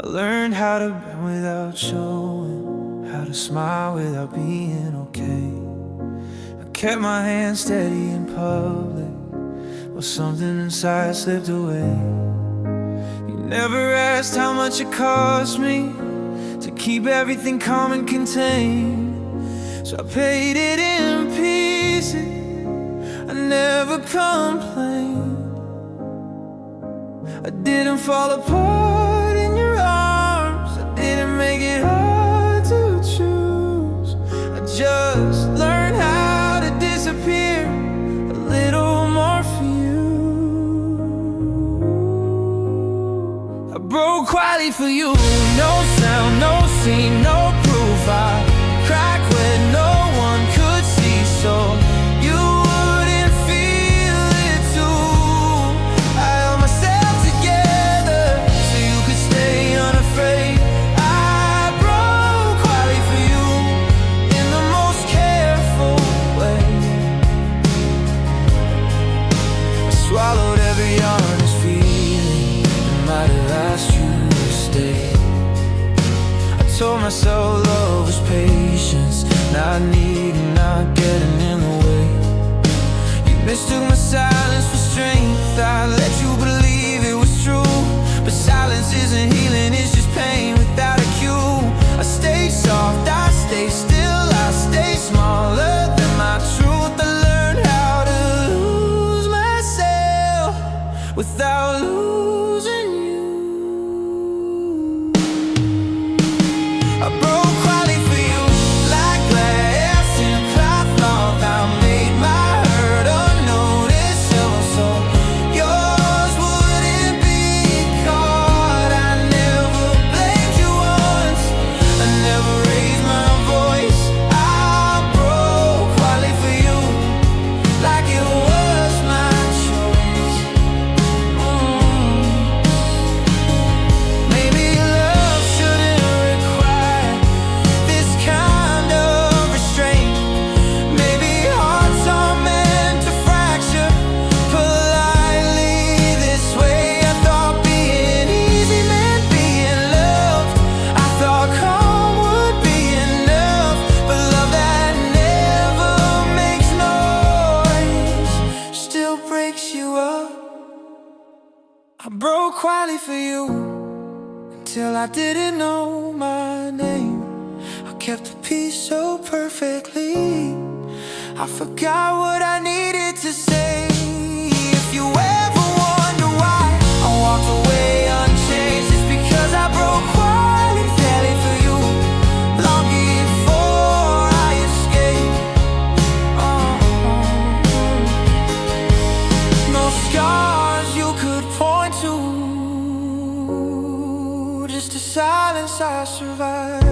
I learned how to bend without showing, how to smile without being okay. I kept my hand steady in public, while something inside slipped away. You never asked how much it cost me to keep everything calm and contained, so I paid it in pieces. I never complained. I didn't fall apart in your arms. I didn't make it hard to choose. I just learned how to disappear a little more for you. I broke quietly for you. No sound, no scene, no proof. I cracked when no one could see, so you wouldn't feel it too. I held myself together so you could stay unafraid. I broke quietly for you in the most careful way. I swallowed every honest feeling that might have asked you to stay. I told myself love was patience, not needing, not getting in the way. You mistook my silence for strength. I let you believe it was true, but silence isn't healing, it's just pain without a cue. I stay soft, I stay still, I stay smaller than my truth. I learned how to lose myself without losing you. I broke quietly for you, like glass in cloth. I made my hurt unnoticeable, so yours wouldn't be caught. I never blamed you once, I never raised my voice. I broke quietly for you, like it was my choice. Maybe love shouldn't require this kind of restraint. Maybe hearts are meant to fracture politely this way. I thought being easy meant being loved. I thought calm would be enough, but love that never makes noise still breaks you up. I broke quietly for you until I didn't know my name. I kept the peace so perfectly, I forgot what I needed to say. If you ever wonder why I walked away unchanged, it's because I broke quietly for you long before I escaped. No scars you could point to, just a silence I survived.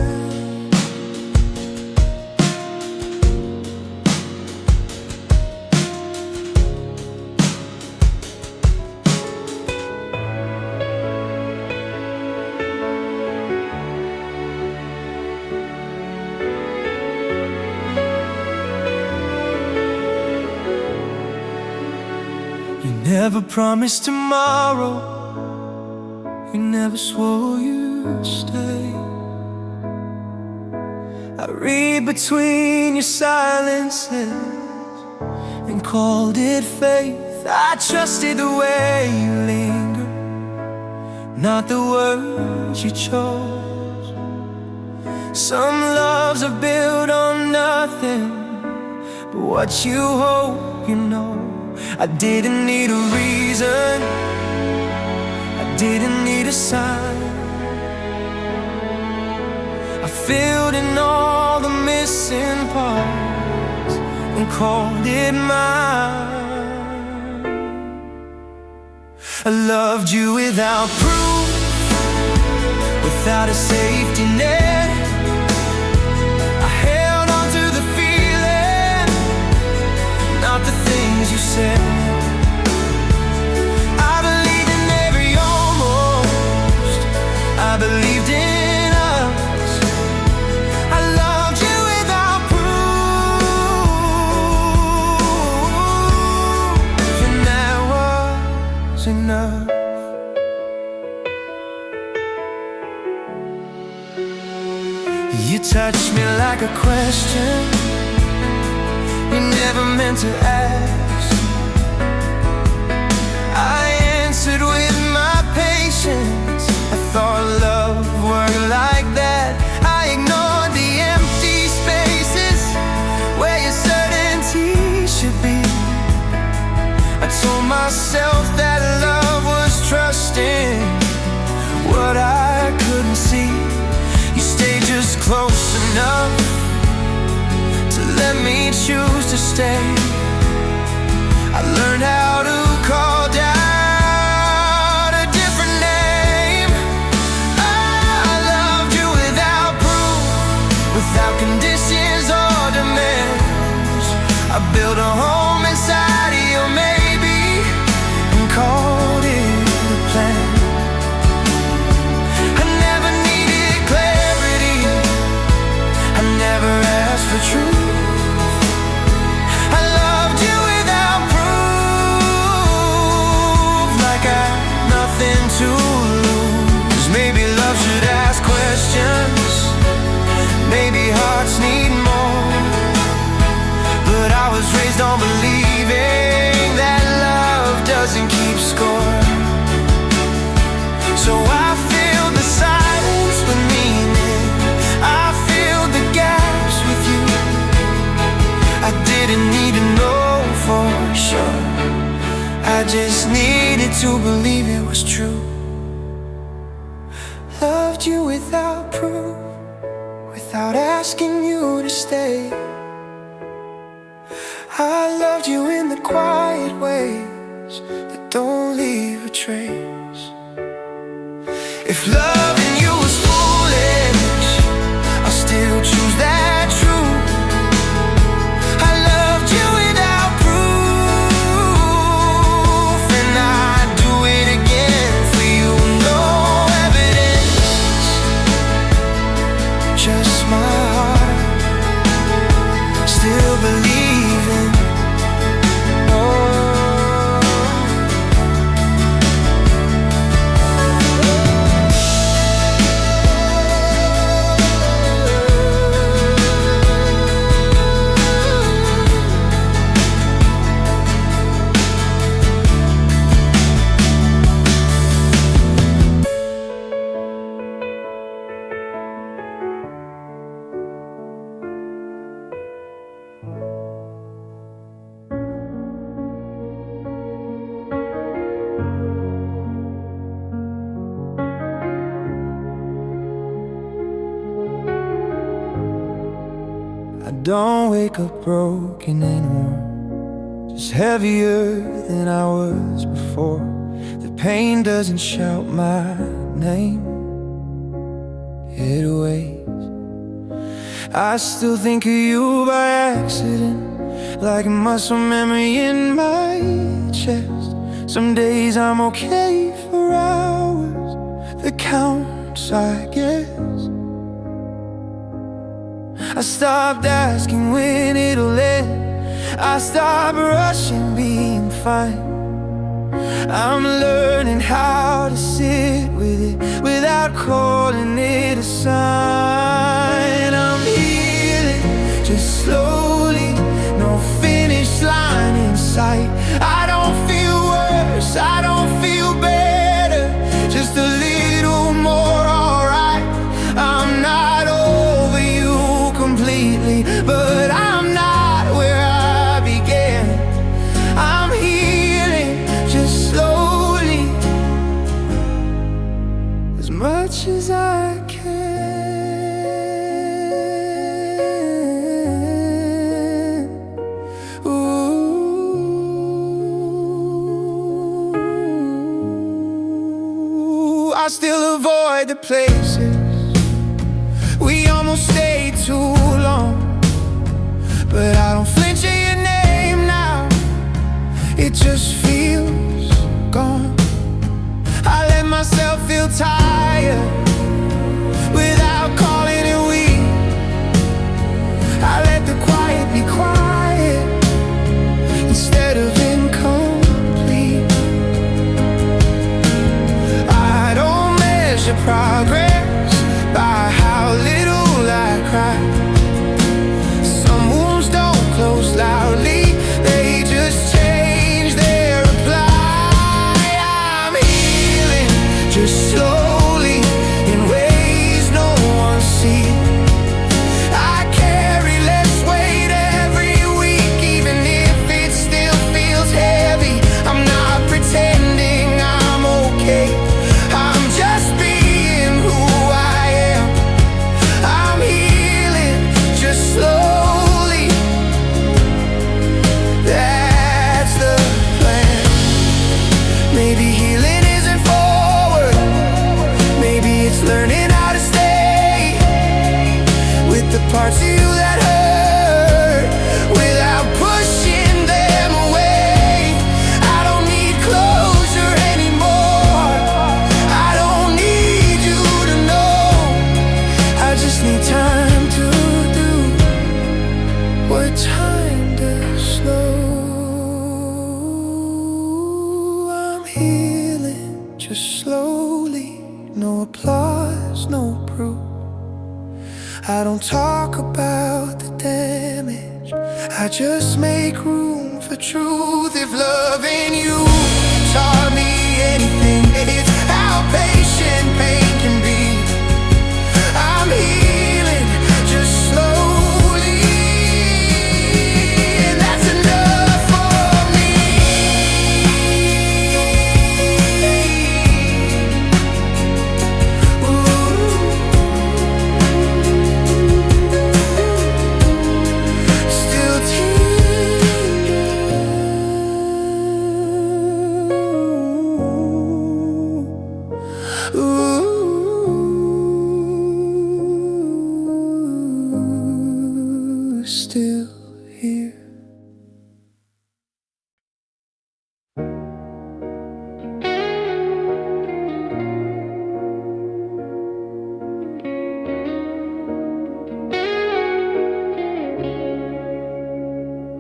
You never promised tomorrow, you never swore you'd stay. I read between your silences and called it faith. I trusted the way you lingered, not the words you chose. Some loves are built on nothing but what you hope you know. I didn't need a reason, I didn't need a sign. I filled in all the missing parts and called it mine. I loved you without proof, without a safety net. I held on to the feeling, not the things you said. I believed in every almost, I believed in us. I loved you without proof, and that was enough. touched me like a question you never meant to ask. I answered with my patience. I thought love worked like that. I ignored the empty spaces where your certainty should be. I told myself that love was trusting what I couldn't see. You stayed just close enough to let me choose to stay. I learned how to call down a different name. I loved you without proof, without conditions or demands. I built a home inside of your maybe and called it a plan. I never needed clarity, I never asked for truth. I loved you without proof, like I had nothing to lose. Maybe love should ask questions, maybe hearts need more. But I was raised on believing that love doesn't keep score. So I filled the silence with meaning, I filled the gaps with you. I didn't need to know for sure, I just needed to believe it was true. Loved you without proof, without asking you to stay. I loved you in the quiet ways that don't leave a trace. If loving you was foolish, I'll still choose that truth. I loved you without proof, and I'd do it again for you. No evidence, just my heart still believing. I don't wake up broken anymore, just heavier than I was before. The pain doesn't shout my name, it waits. I still think of you by accident, like a muscle memory in my chest. Some days I'm okay for hours, that counts, I guess. I stopped asking when it'll end, I stopped rushing being fine. I'm learning how to sit with it without calling it a sign. I'm healing just slowly, no finish line in sight. I don't feel worse, I don't feel better, just a little more alright. I'm not over you completely, but I'm not where I began. I'm healing just slowly, as much as I can. Ooh, I still avoid the places we almost stayed too long, but I don't flinch at your name now, it just feels gone. I let myself feel tired without calling it weak. I let the quiet be quiet instead of incomplete. I don't measure progress by how little I cry. that hurt without pushing them away. I don't need closure anymore. I don't need you to know. I just need time to do what time does slow. I'm healing just slowly, no applause, no proof. I don't talk about the damage, I just make room for truth. If loving you taught me anything, it's how patient pain can be. I'm healing just slowly, and that's enough for me. Still still here.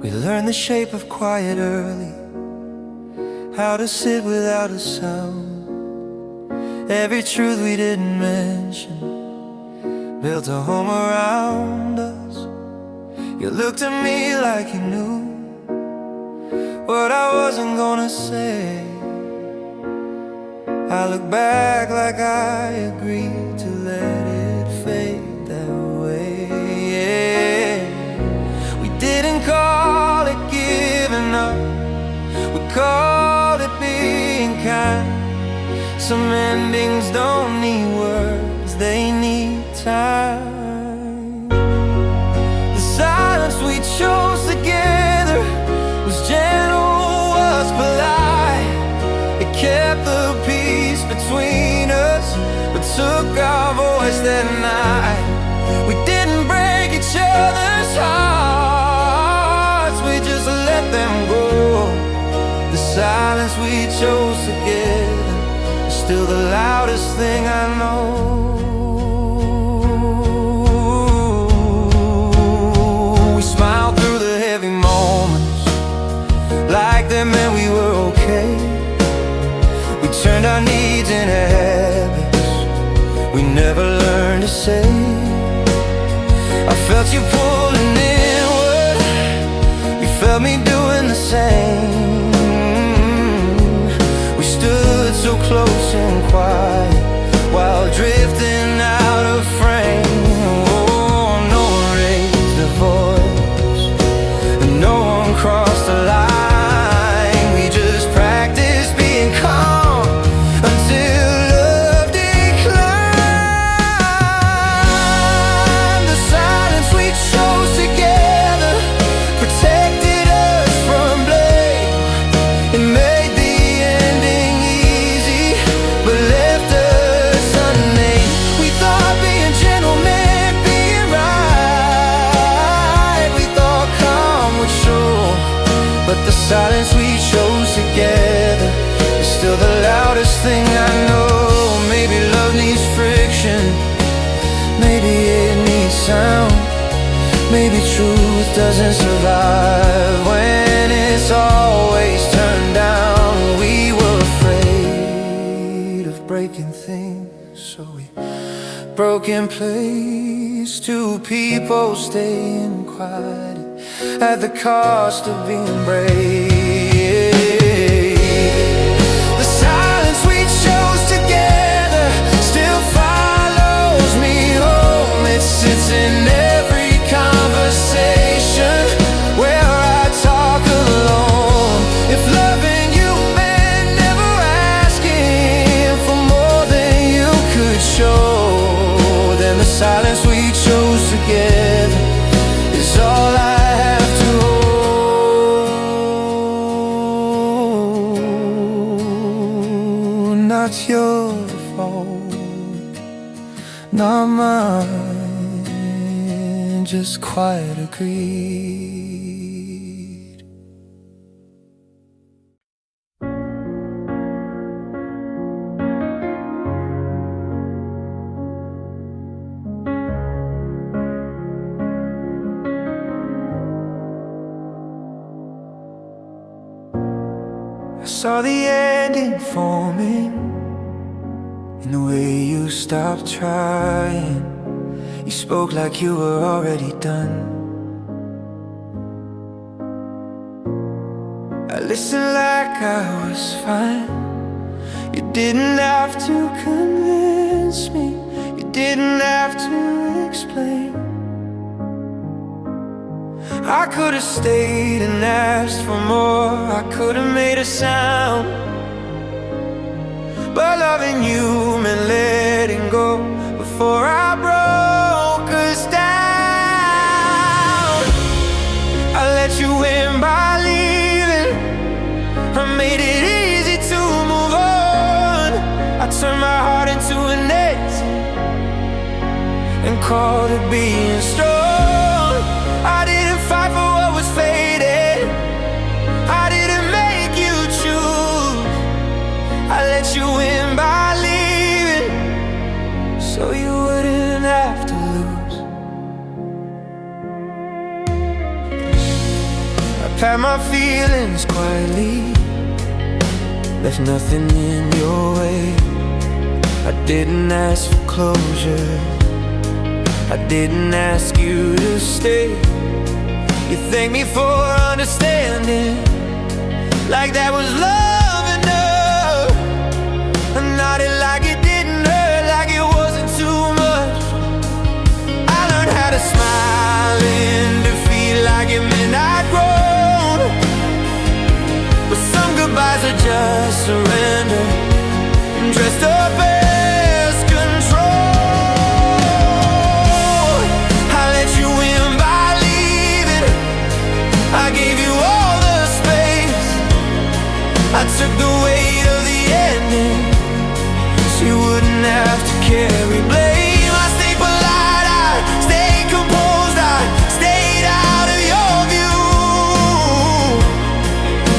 We learned the shape of quiet early, how to sit without a sound. Every truth we didn't mention built a home around us. You looked at me like you knew what I wasn't gonna say. I look back like I agreed to let it fade that way. Yeah. We didn't call it giving up, we called it being kind. Some endings don't need words, they need time. The silence we chose together was gentle, was polite. It kept the peace between us, but took our voice that night. We didn't break each other's hearts, we just let them go. The silence we chose together is still the loudest thing I know. We smiled through the heavy moments like they meant we were okay. We turned our needs into habits we never learned to say. I felt you pulling inward, you felt me doing the same. We stood so close and quiet while drifting out of frame. Oh, no one raised their voice and no one crossed the line. We just practiced being calm until love declined. The silence we chose together protected us from blame. It made the ending easy, but left us unnamed. We thought being gentle meant being right. We thought calm would show, but the silence we chose together is still the loudest thing I know. Maybe love needs friction, maybe it needs sound. Maybe truth doesn't survive when it's always turned down. We were afraid of breaking things, so we broke in place. Two people staying quiet at the cost of being brave. The silence we chose together still follows me home. It sits in every conversation where I talk alone. If loving you meant never asking for more than you could show, then the silence we chose together is all I have to hold. just quiet agreed. I saw the ending forming in the way you stopped trying. You spoke like you were already done. I listened like I was fine. You didn't have to convince me. You didn't have to explain. I could have stayed and asked for more. I could have made a sound, but loving you meant letting go before I broke us down. I let you in by leaving. I made it easy to move on. I turned my heart into an exit and called it being strong. I didn't fight for what was fading. I didn't make you choose. I let you in by leaving, so you wouldn't have to lose. I packed my feelings quietly, left nothing in your way. I didn't ask for closure. I didn't ask you to stay. You thanked me for understanding, like that was love enough. I nodded like it didn't hurt, like it wasn't too much. I learned how to smile in defeat, like it meant I'd grown. But some goodbyes are just surrender, dressed up as control. I let you in by leaving. I gave you all the space. I took the weight of the ending, so you wouldn't have to carry blame. I stayed polite, I stayed composed, I stayed out of your view.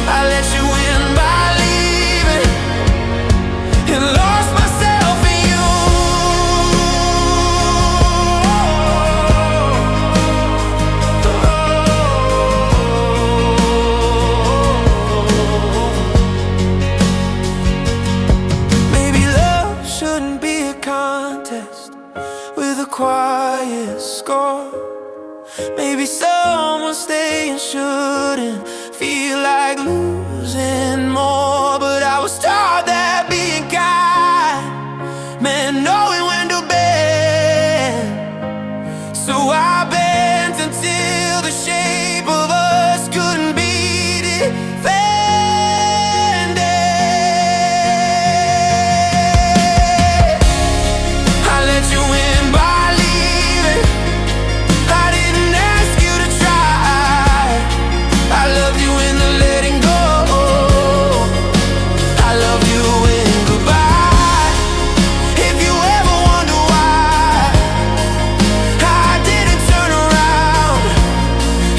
I let you in by leaving and lost myself in you. Maybe love shouldn't be a contest with a quiet score. Maybe someone staying shouldn't feel like losing more. But I was taught that being kind meant knowing when to bend, so I bent until the shape of us couldn't be defended. I let you in by leaving. I didn't ask you to try. I loved you in the letting go. I love you in goodbye. If you ever wonder why I didn't turn around,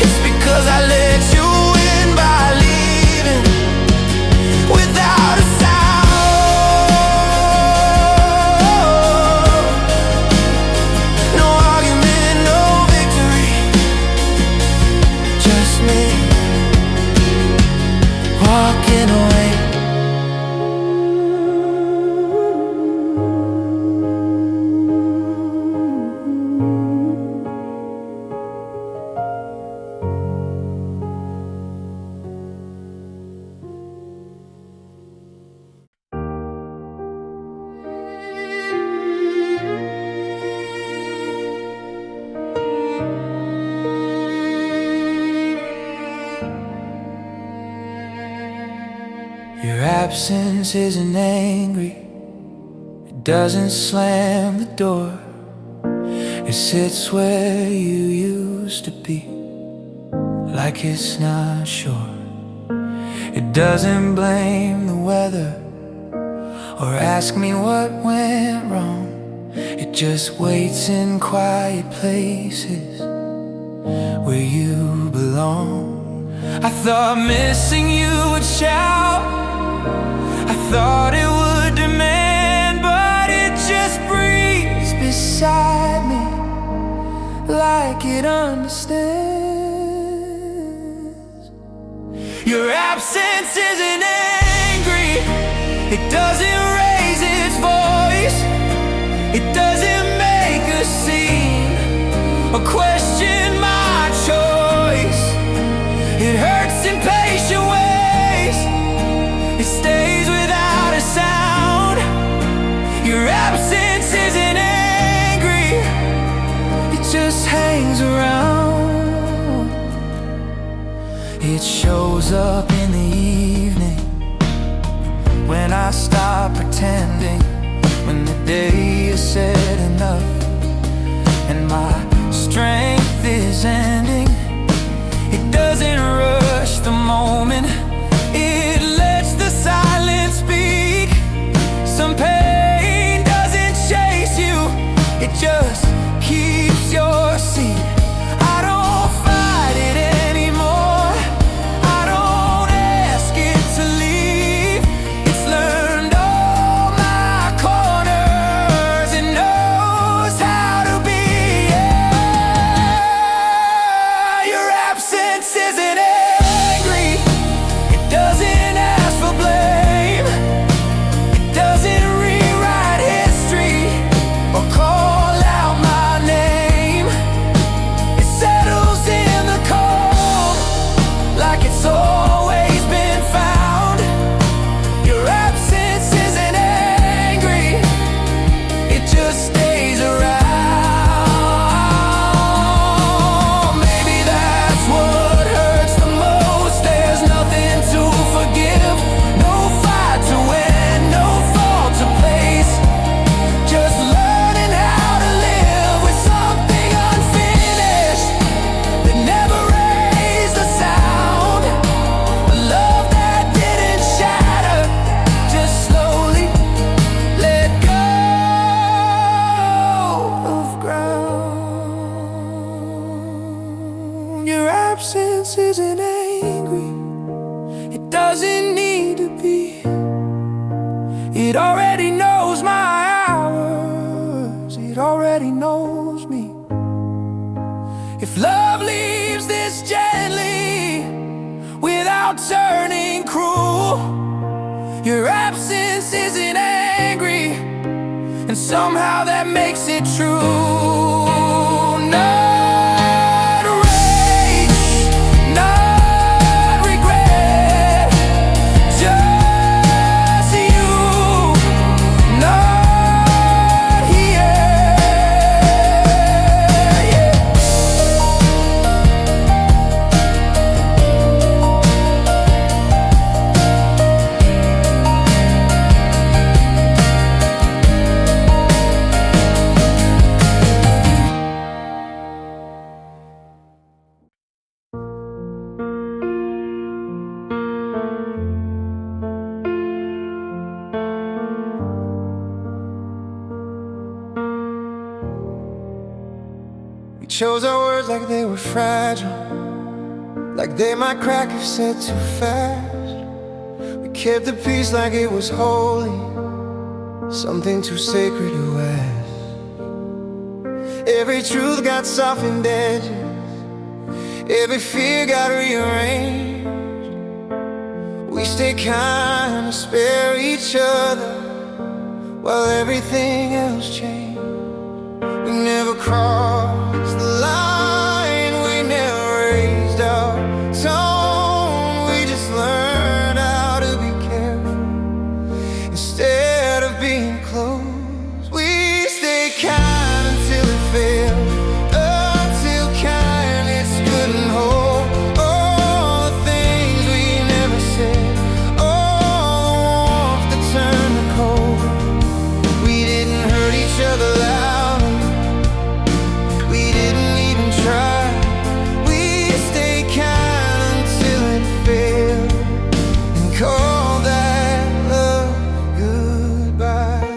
it's because I let you in by leaving without a sound. No argument, no victory, just me walking away. Your absence isn't angry. It doesn't slam the door. It sits where you used to be, like it's not sure. It doesn't blame the weather or ask me what went wrong. It just waits in quiet places where you belong. I thought missing you would shout, I thought it would demand, but it just breathes beside me like it understands. Your absence isn't angry, it doesn't raise its voice, it doesn't make a scene or question my choice. It hurts in patient ways, it stays without a sound. Your absence isn't angry, it just hangs around. It shows up in the evening when I stop pretending, when the day is said enough and my strength is ending. It doesn't rush the moment, it lets the silence speak. Some pain doesn't chase you, it just keeps your seat. I don't fight it anymore, I don't ask it to leave. It's learned all my corners, it knows how to be. Yeah. Your absence isn't angry, it doesn't ask for blame, it doesn't rewrite history or call out my name. It settles in the cold like it's always been found. Your absence isn't angry, it just stays around. Maybe that's what hurts the most. There's nothing to forgive, no fight to win, no fault to place. Just learning how to live with something unfinished that never raised a sound. A love that didn't shatter, just slowly let go of ground. Your absence isn't angry, it doesn't need to be. It already knows my hours, it already knows me. If love leaves this gently without turning cruel, your absence isn't angry, and somehow that makes it true. Not rage, not regret, just you, not here. Yeah. We chose our words like they were fragile, like they might crack if said too fast. We kept the peace like it was holy, something too sacred to ask. Every truth got softened edges, every fear got rearranged. We stayed kind to spare each other while everything else changed. We never crossed the line, we never raised our tone. We just learned how to be careful instead of being close. We stayed kind until it failed, until kindness couldn't hold. All the things we never said, all the warmth that turned to cold. We didn't hurt each other loud, we didn't even try. We stayed kind until it failed, and called that love goodbye.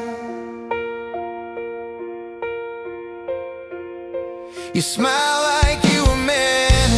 You smile like you were meant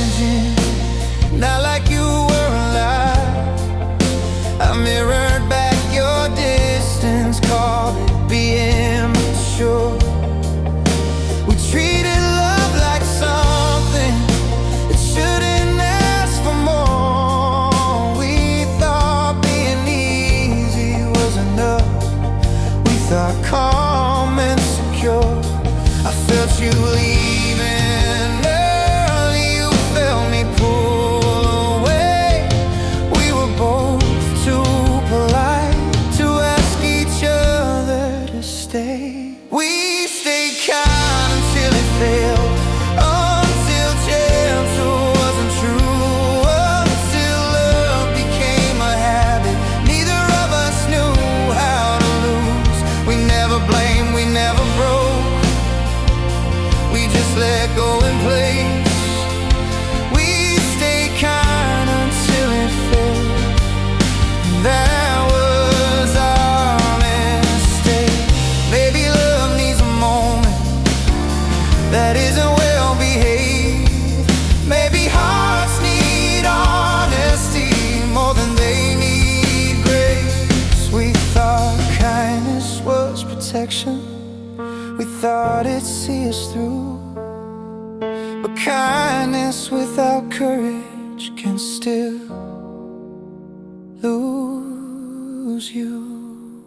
Confidence without courage can still lose you.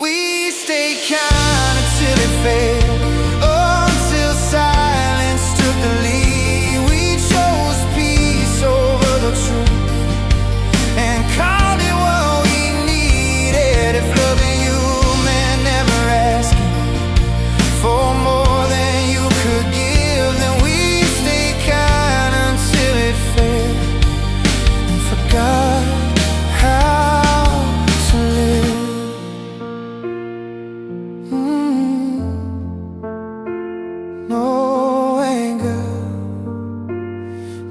We stay kind until it failed, until silence took the lead. We chose peace over the truth and called it what we needed. If loving you meant never asking for more than you could give, then we stay kind until it failed and forgot how to live. No anger,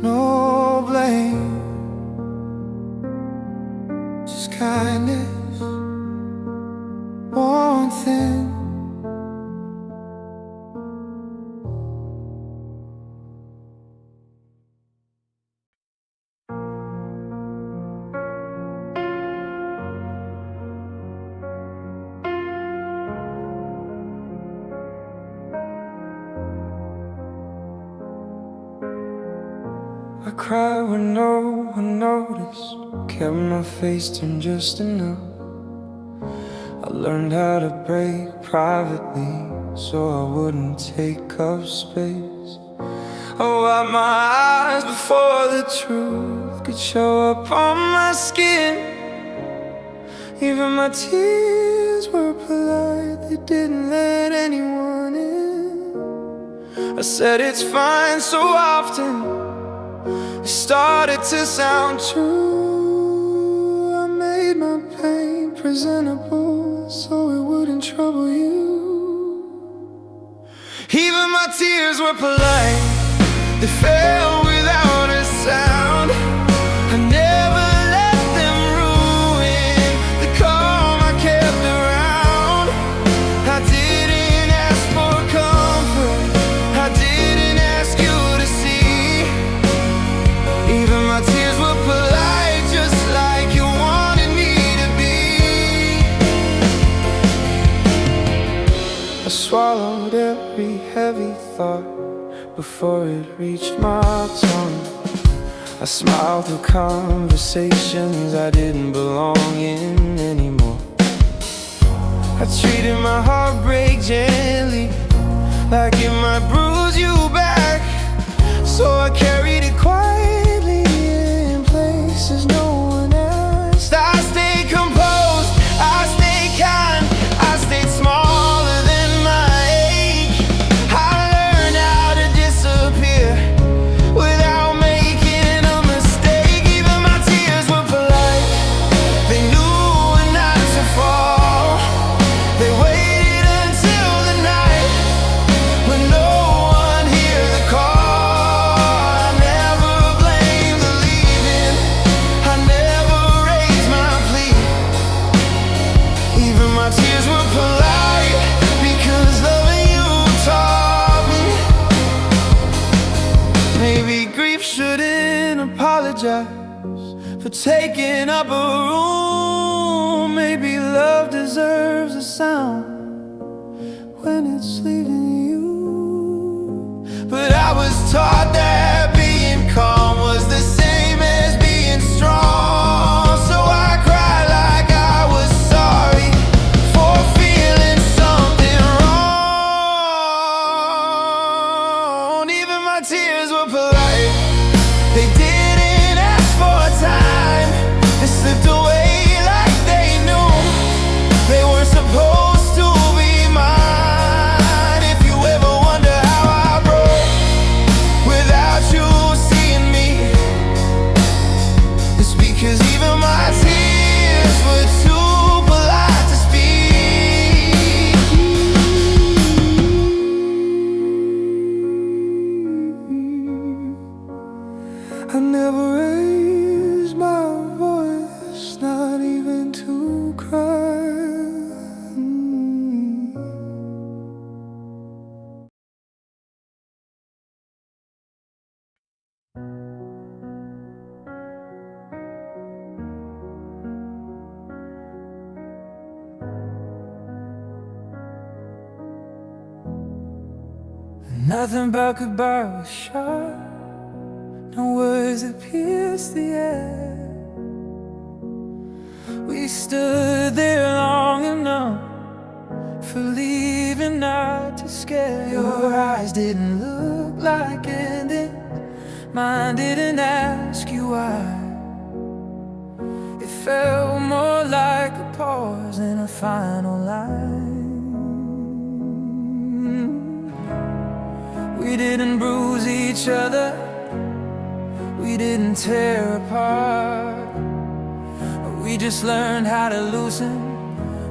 no blame, just kindness, warmth and I cried when no one noticed, kept my face turned just enough. I learned how to break privately so I wouldn't take up space. I wiped my eyes before the truth could show up on my skin. Even my tears were polite, they didn't let anyone in. I said it's fine so often, it started to sound true. I made my pain presentable so it wouldn't trouble you. Even my tears were polite, they fell without a sound. I never let them ruin the calm I kept around. I didn't ask for comfort, I didn't ask you to see. Even my tears were polite, just like you wanted me to be. I swallowed every heavy thought before it reached my tongue. I smiled through conversations I didn't belong in anymore. I treated my heartbreak gently, like it might bruise you back. So I carried it quietly in places no one asked. I stayed composed, I stayed kind, I stayed smaller than my age. I learned how to disappear without making a mistake. Even my tears were polite, they knew when not to fall. They waited until the night when no one heard the call. I never blamed the leaving, I never raised my plea. Even my tears were polite, because loving you taught me. Maybe grief shouldn't apologize for taking up a room. Maybe love deserves a sound when it's leaving you. But I was taught that being calm was the same as being strong. So I cried like I was sorry for feeling something wrong. Even my tears were polite, they didn't ask for time. They slipped away like they knew they weren't supposed to be mine. If you ever wonder how I broke without you seeing me, it's because even my tears were too polite to speak. I never raised my voice, not even to cry. Nothing but goodbye was sharp. no words that pierce the air. We stood there long enough for leaving not to scare. Your eyes didn't look like endings, mine didn't ask you why. It felt more like a pause than a final line. We didn't bruise each other, we didn't tear apart. We just learned how to loosen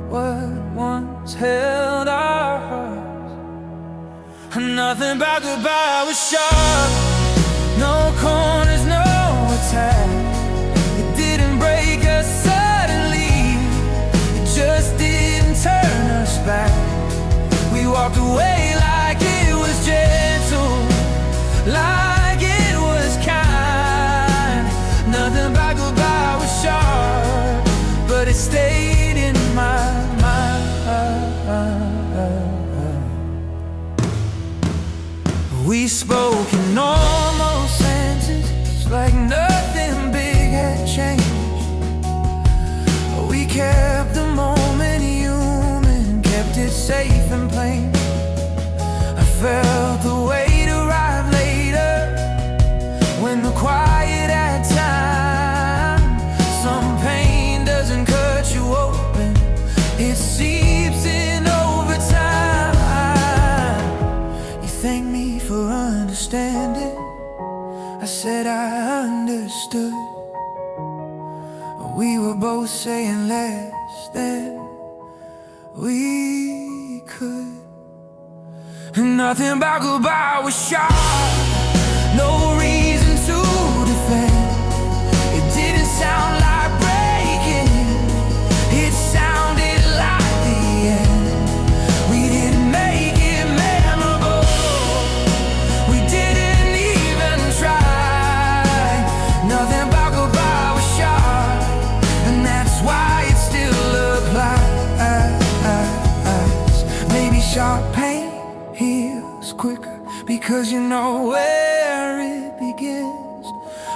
what once held our hearts. Nothing but goodbye was sharp, no corners, no attack. It didn't break us suddenly, it just didn't turn us back. We walked away like it was gentle, like it was kind. Nothing but goodbye was sharp, but it stayed in my mind. We spoke in normal sentences, like nothing big had changed. We kept the moment human, kept it safe and plain. I felt the weight arrive later, when the quiet had time. Some pain doesn't cut you open, it seeps in over time. You thank me for understanding, I said I understood. We were both saying less than we could. Nothing but goodbye was sharp, no reason to defend. It didn't sound like breaking, it sounded like the end. We didn't make it memorable, we didn't even try. Nothing but goodbye was sharp, and that's why it still applies. Maybe sharp pain heals quicker because you know where it begins.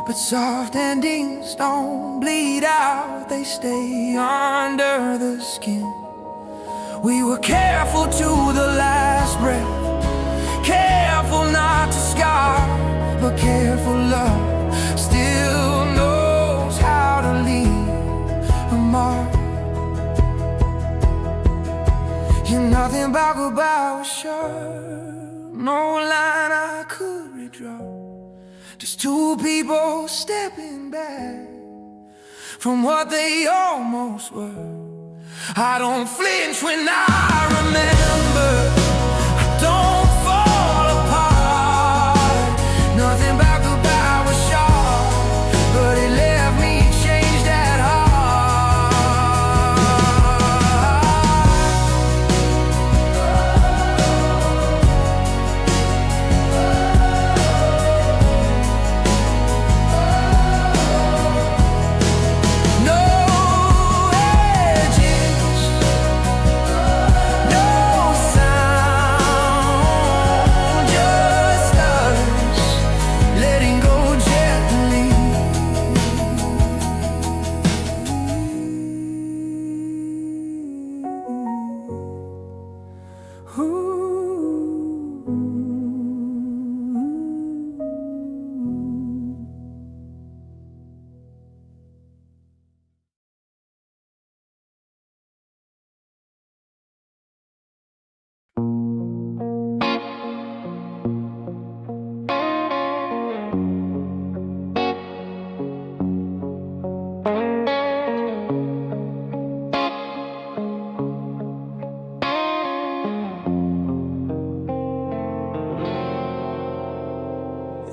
But soft endings don't bleed out, they stay under the skin. We were careful to the last breath, careful not to scar, but careful love still knows how to leave a mark. You're nothing but goodbye was sharp, no line I could redraw. Just two people stepping back from what they almost were. I don't flinch when I remember, I don't fall apart. Nothing but goodbye was sharp, but it left me changed at heart.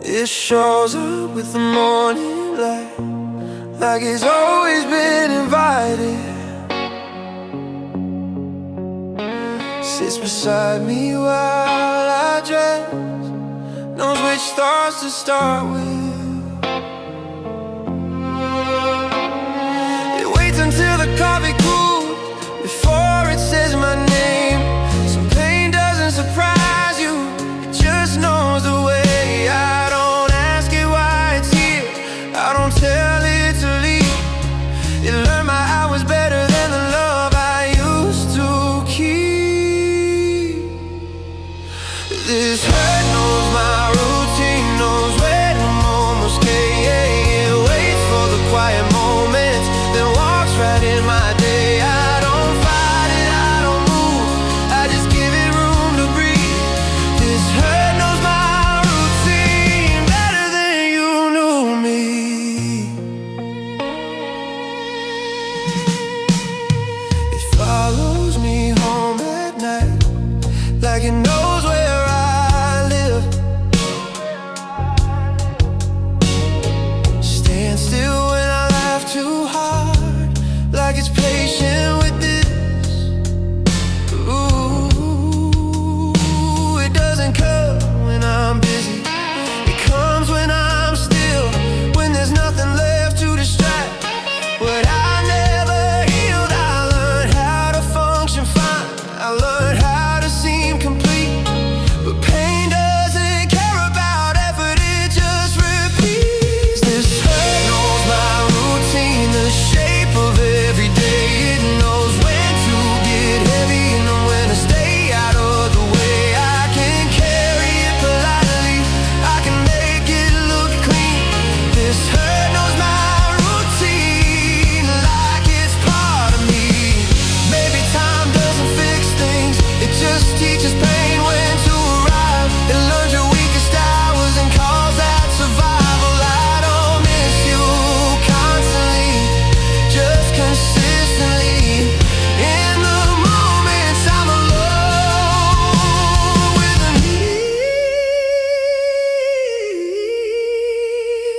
It shows up with the morning light, like it's always been invited. Sits beside me while I dress, knows which thoughts to start with. It waits until the coffee cools before it says my name. Some pain doesn't surprise you, it just knows the way. I don't ask it why it's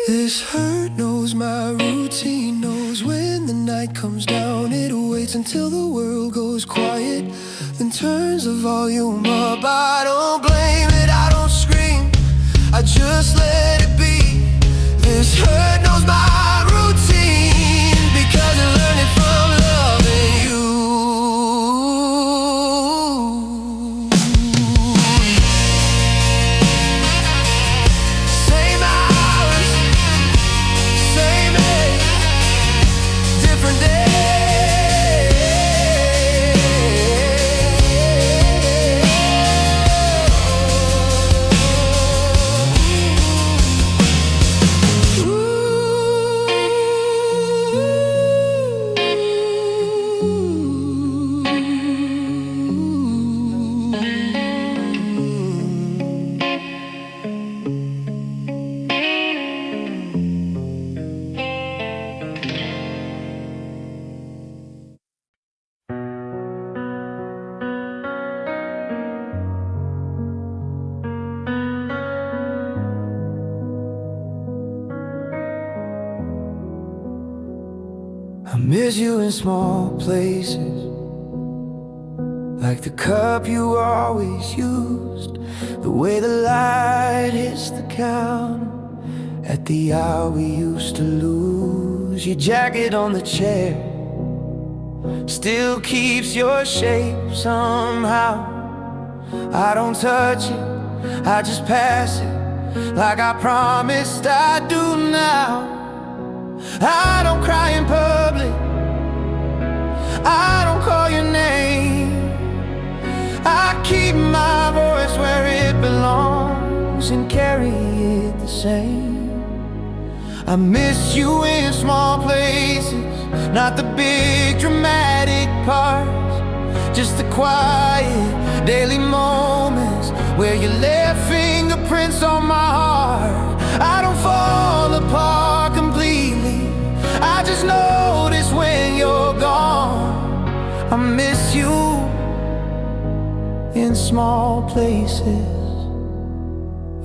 This hurt knows my routine, knows when the night comes down. It waits until the world goes quiet, then turns the volume up. I don't blame it, I don't scream, I just let it be. This hurt knows my routine, because I learned it from loving you. Same hours, same age, different day. I miss you in small places, like the cup you always used, the way the light hits the counter at the hour we used to lose. Your jacket on the chair still keeps your shape somehow. I don't touch it, I just pass it, like I promised I'd do now. I don't cry in public, I don't call your name. I keep my voice where it belongs and carry it the same. I miss you in small places, not the big dramatic parts, just the quiet daily moments where you left fingerprints on my heart. I don't fall apart completely, I just notice when you're gone. I miss you in small places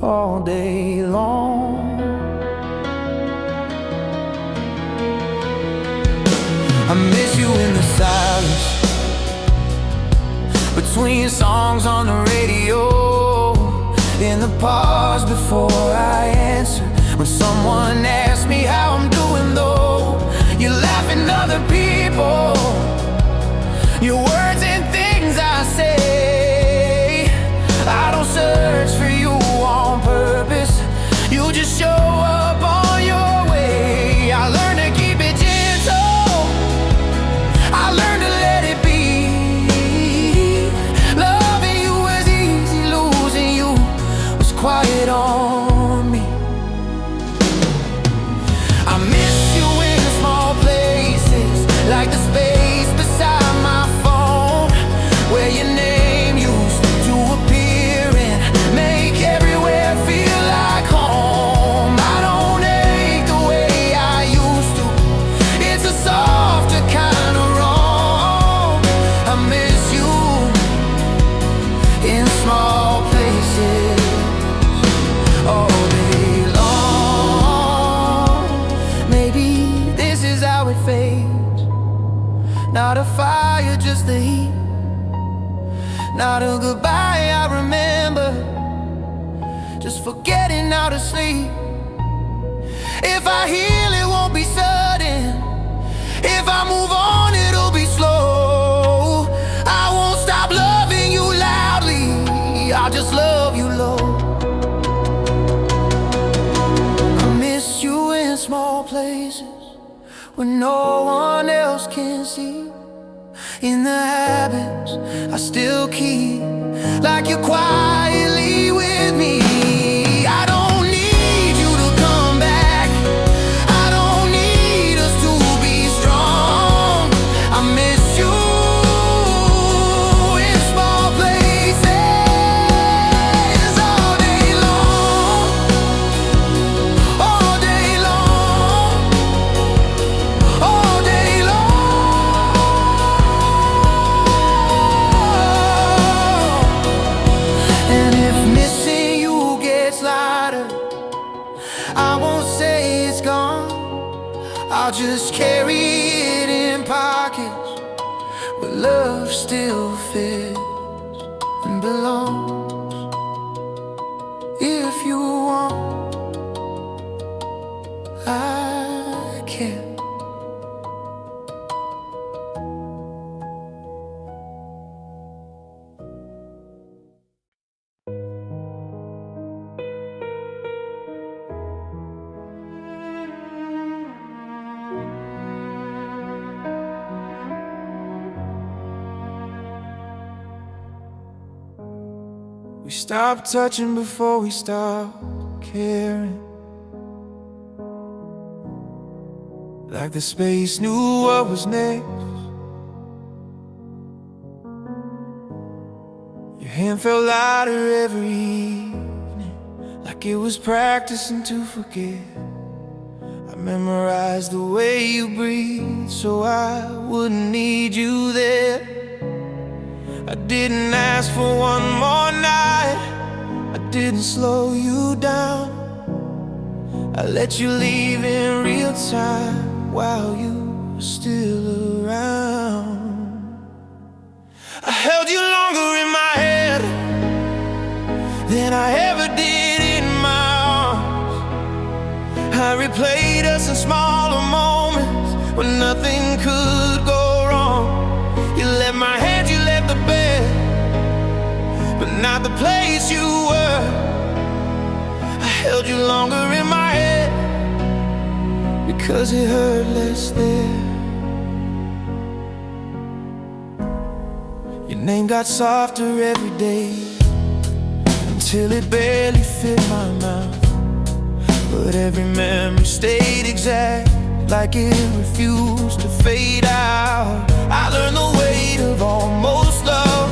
all day long. I miss you in the silence between songs on the radio, in the pause before I answer, when someone asks me how I'm doing though. You laugh at other people, your words and things I say. I don't search for you on purpose, you just show up on your way. I learned to keep it gentle, I learned to let it be. Loving you was easy, losing you was quiet on me. I miss you in small places, like the space beside my phone, where your name used to appear and make everywhere feel like home. I don't ache the way I used to, it's a softer kind of wrong. I miss you in small places all day long. Maybe this is how it fades, not a fire, just the heat, not a goodbye I remember, just forgetting how to sleep. If I heal, it won't be sudden, if I move on, it'll be slow. I won't stop loving you loudly, I'll just love you low. I miss you in small places where no one else can see, in the habits I still keep, like you're quietly with me. I don't need you to come back, I don't need us to be strong. I miss you in small places all day long, all day long, all day long. And if I'll just carry it in pockets where love still fits and belongs. If you want, I can. We stopped touching before we stopped caring. Like the space knew what was next. Your hand felt lighter every evening, like it was practicing to forget. I memorized the way you breathe so I wouldn't need you there. I didn't ask for one more night, I didn't slow you down. I let you leave in real time while you were still around. I held you longer in my head than I ever did in my arms. I replayed us in smaller moments when nothing could go wrong. You left my hands, you left the bed, but not the place you were. I held you longer in my head because it hurt less there. Your name got softer every day until it barely fit my mouth. But every memory stayed exact, like it refused to fade out. I learned the weight of almost love,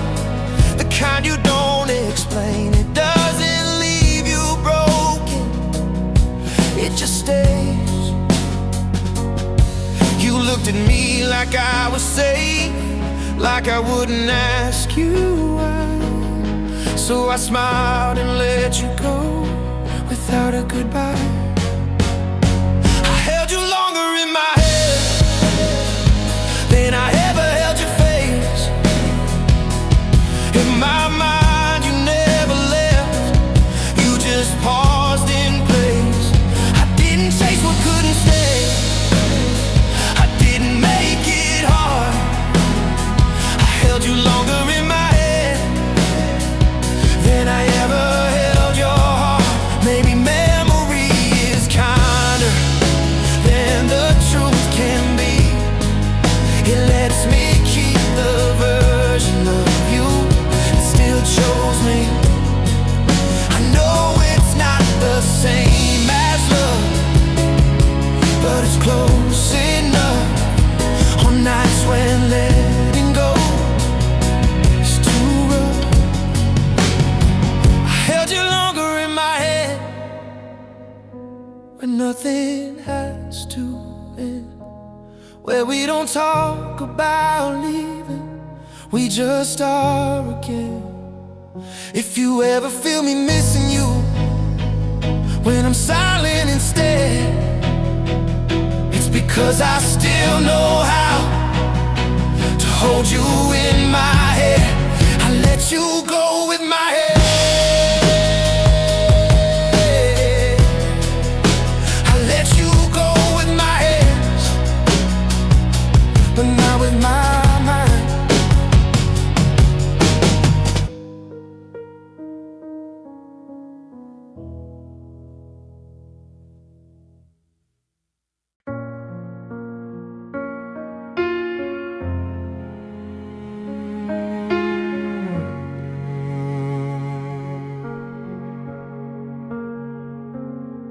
the kind you don't explain. It doesn't leave you broken, it just stays. You looked at me like I was safe, like I wouldn't ask you why. So I smiled and let you go without a goodbye. I held you longer in my head than I ever held your face. In my mind you never left, you just paused in place. I didn't chase what couldn't stay, I didn't make it hard. I held you longer in my head than I ever held your heart. Maybe memory is kinder than the truth can be. It lets me keep the version of you that still chose me. I know it's not the same as love, but it's close enough on nights when letting go is too rough. I held you longer in my head when nothing has to end, where we don't talk about leaving, we just are again. If you ever feel me missing you when I'm silent instead, it's because I still know how to hold you in my head. I let you go with my head, I let you go with my hands, but not with my mind.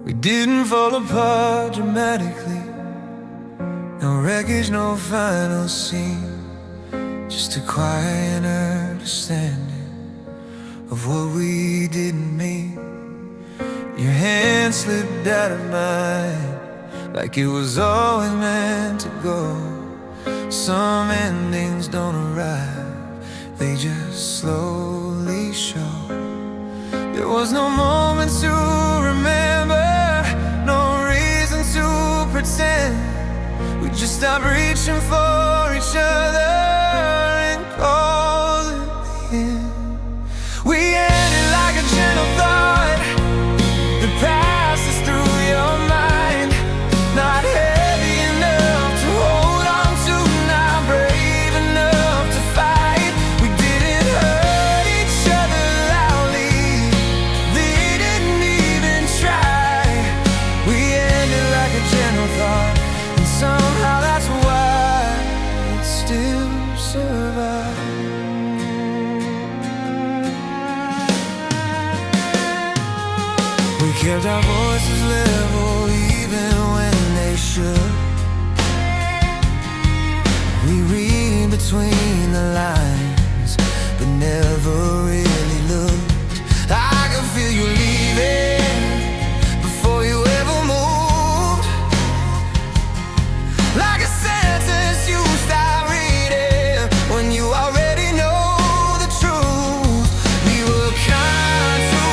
We didn't fall apart dramatically, no wreckage, no final scene, just a quiet understanding of what we didn't mean. Your hand slipped out of mine like it was always meant to go. Some endings don't arrive, they just slowly show. There was no moment to remember, no reason to pretend. stop reaching for each other and call it the end. We ended like a gentle thought that passes through your mind, not heavy enough to hold on to, not brave enough to fight. We didn't hurt each other loudly, they didn't even try. We ended like a gentle thought, and somehow that's why it still survives. We kept our voices level even when they should. We read between the lines, but never really looked. I could feel you leaving before you ever moved, like a sentence you start reading when you already know the truth. We were kind to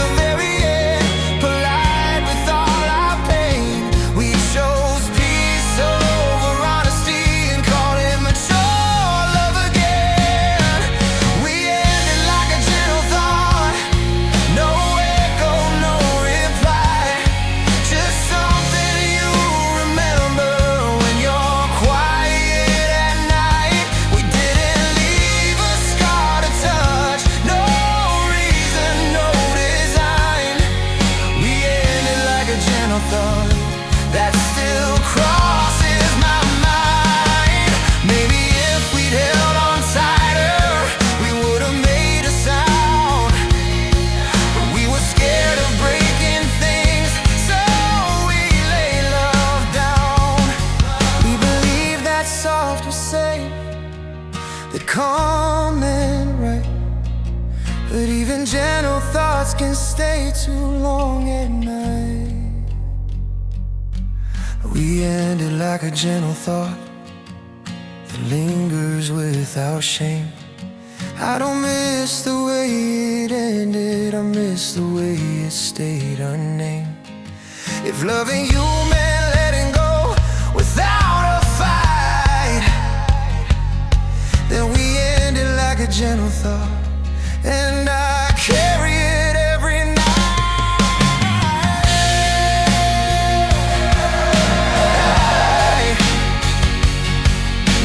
the very end, polite with all our pain. We chose peace over honesty and called it mature love again. We ended like a gentle thought, no echo, no reply, just something you remember when you're quiet at night. We didn't leave a scar to touch, no reason, no design. We ended like a gentle thought that still crosses my mind. Maybe if we'd held on tighter, we would have made a sound, but we were scared of breaking things, so we lay love down. We believed that soft was safe, that calm and right, but even gentle thoughts can stay too long at night. We ended like a gentle thought that lingers without shame. I don't miss the way it ended, I miss the way it stayed unnamed. If loving you meant letting go without a fight, then we ended like a gentle thought, and I carry it every night.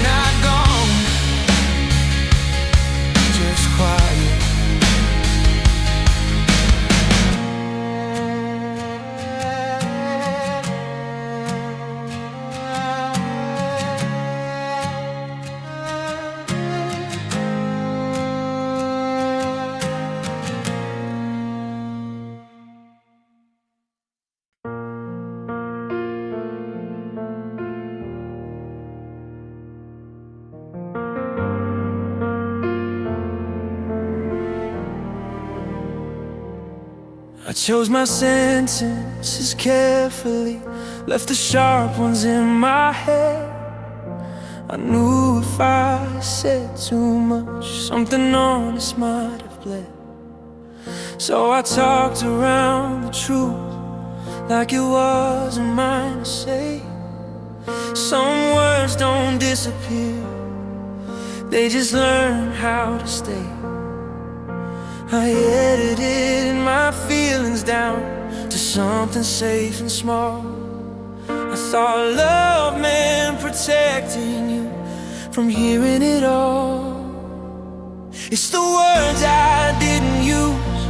Not gone, just quiet. I chose my sentences carefully, left the sharp ones in my head. I knew if I said too much, something honest might have bled. So I talked around the truth like it wasn't mine to say. Some words don't disappear, they just learn how to stay. I edited my feelings down to something safe and small. I thought love meant protecting you from hearing it all. It's the words I didn't use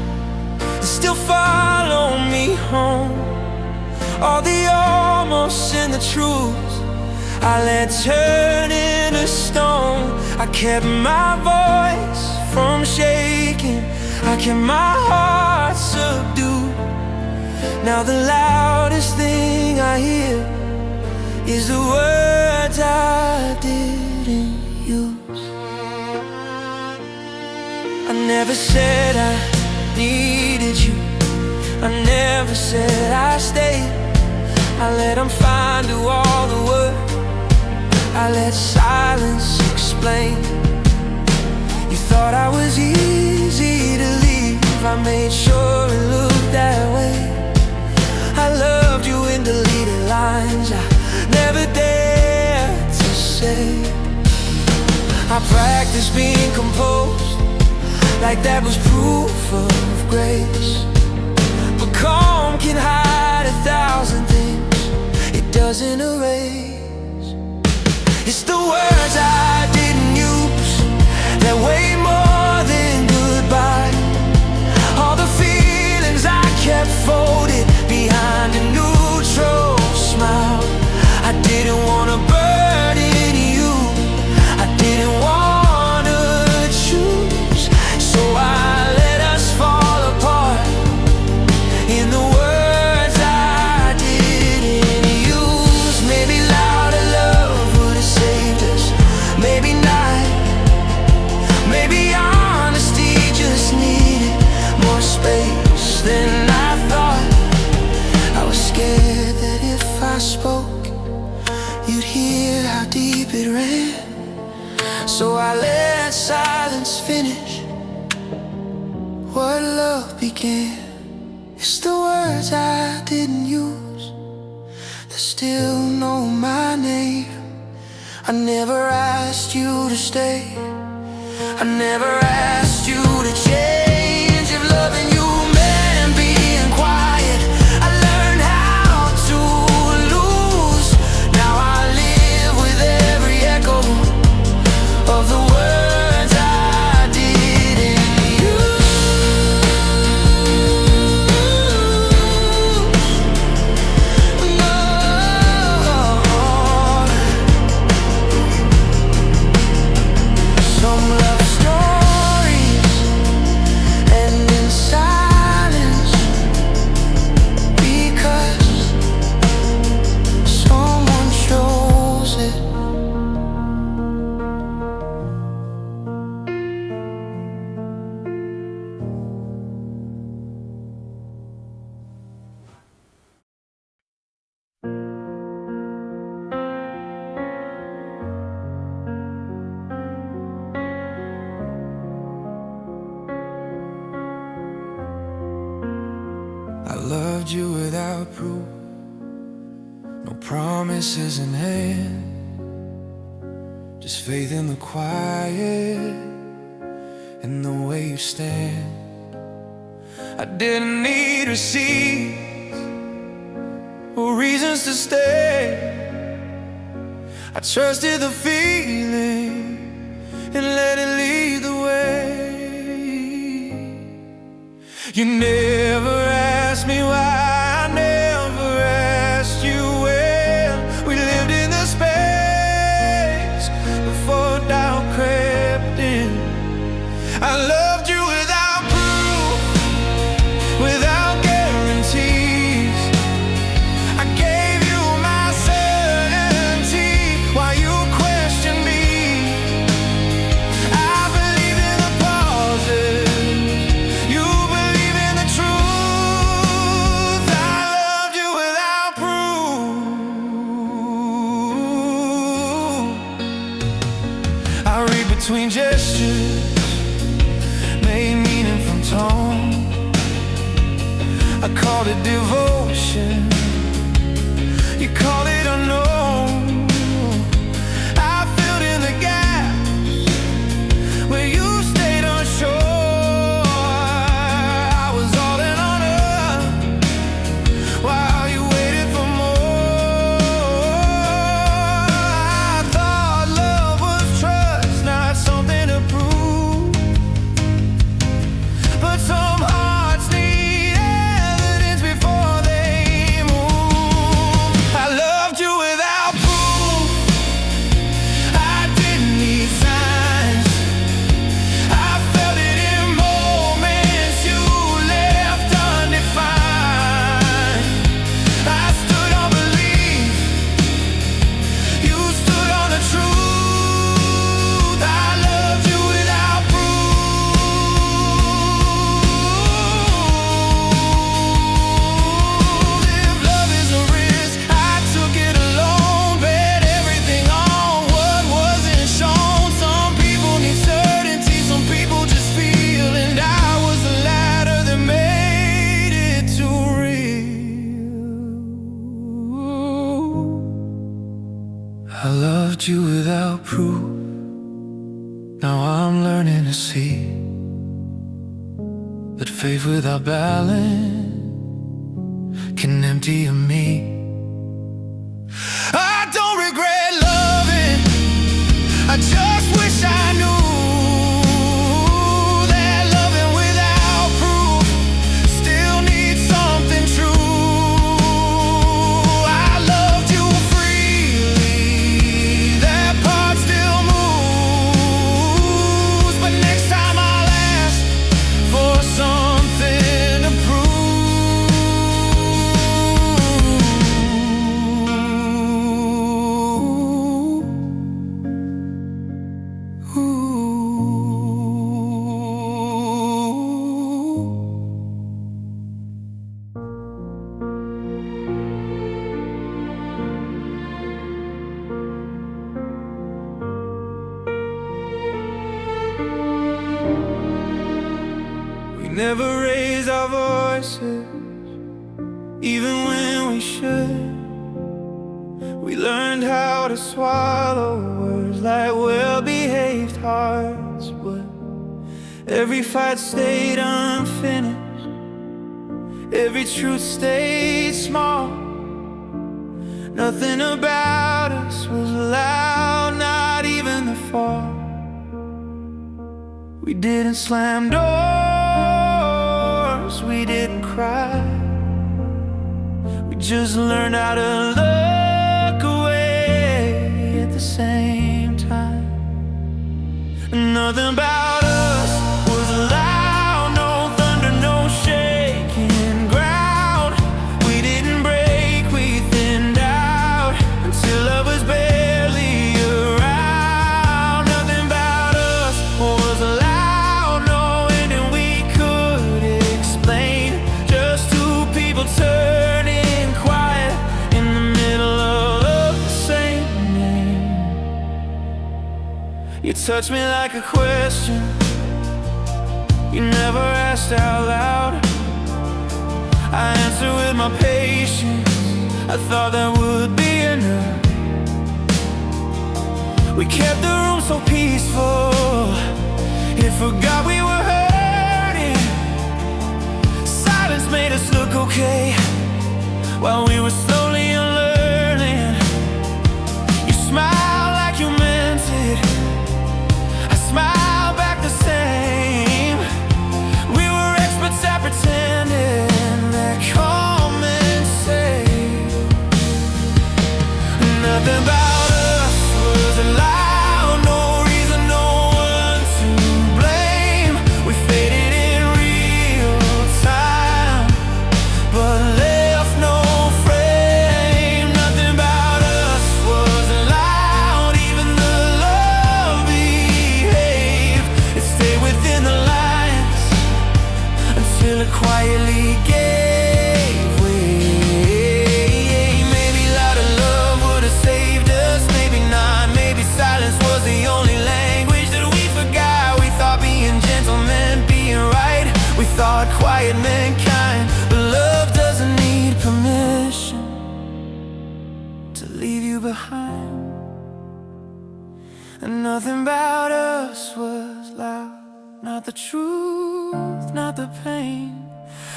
that still follow me home. All the almost and the truths I let turn into stone. I kept my voice from shaking, I kept my heart subdued. Now the loudest thing I hear is the words I didn't use. I never said I needed you, I never said I stayed. I let them find through all the words, I let silence explain. You thought I was easy to leave, I made sure it looked that way. I loved you in deleted lines, I never dared practice being composed, like that was proof of grace. But calm can hide 1,000 things it doesn't erase. It's the words I didn't use that weigh more than goodbye. All the feelings I kept folded behind a neutral smile. I didn't want to burden you, I didn't want to choose. So I let us fall apart in the words I didn't use. Maybe louder love would have saved us, maybe not. Maybe honesty just needed more space than I thought. I was scared that if I spoke, you'd hear how deep it ran. So I let silence finish what love began. It's the words I didn't use that still know my name. I never asked you to stay, I never asked you to change. If loving you meant being quiet, I learned how to lose. Now I live with every echo of the words I didn't use. No. Some love stories end in silence because someone chose it. I loved you without proof, no promises in hand, just faith in the quiet, in the way you stand. I didn't need receipts or reasons to stay. I trusted the feeling and let it lead the way. You never asked me why, I never asked you when. We lived in the space before doubt crept in. I loved you without proof, without guarantees. I gave you my certainty while you questioned me. I believed in the pauses, you believe in the truth. I loved you without proof. I read between gestures, made meaning from tone. I called it devotion, you called it unknown. I filled in the gaps where you stayed unsure. I was all in on earth while you waited for more. I thought love was trust, not something to prove. But some hearts need evidence before they move. I loved you without proof, I didn't need signs. I felt it in moments you left undefined. I stood on belief, you stood on the truth. I loved you without proof. If love is a risk, I took it alone. Bet everything on what wasn't shown. Some people need certainty, some people just feel. And I was the latter that made it too real. I loved you without proof, Now I'm learning to see that faith without balance can empty of me. I don't regret loving, I just wish I knew that loving without proof still needs something true. I loved you freely, that part still moves, but next time I'll ask for something to prove. We never raise our voices, even when we should. We learned how to swallow words like well-behaved hearts, but every fight stayed unfinished, every truth stayed small. Nothing about us was loud, not even the fall. We didn't slam doors, we didn't cry. We just learned how to look away at the same time. Nothing about us was loud, no thunder, no shaking ground. We didn't break, we thinned out until love was barely around. Nothing about us was loud, no ending we could explain. Just two people turning quiet in the middle of the same name. You touch me like a question you never asked out loud. I answer with my patience, I thought that would be enough. We kept the room so peaceful, it forgot we were hurting. Silence made us look okay, while we were slowly unlearning. You smiled like you meant it, I smiled back the same. We were experts at pretending that calm and safe. Nothing about us was allowed, no reason, no one to blame. We faded in real time, but left no frame. Nothing about us was allowed, even the love behaved. It stayed within the lines until it quietly gave way. Maybe louder love would have saved us, maybe not. Maybe silence was the only language that we forgot. We thought being gentle meant being right, we thought quiet meant kind. But love doesn't need permission to leave you behind. And nothing about us was loud, not the truth, not the pain.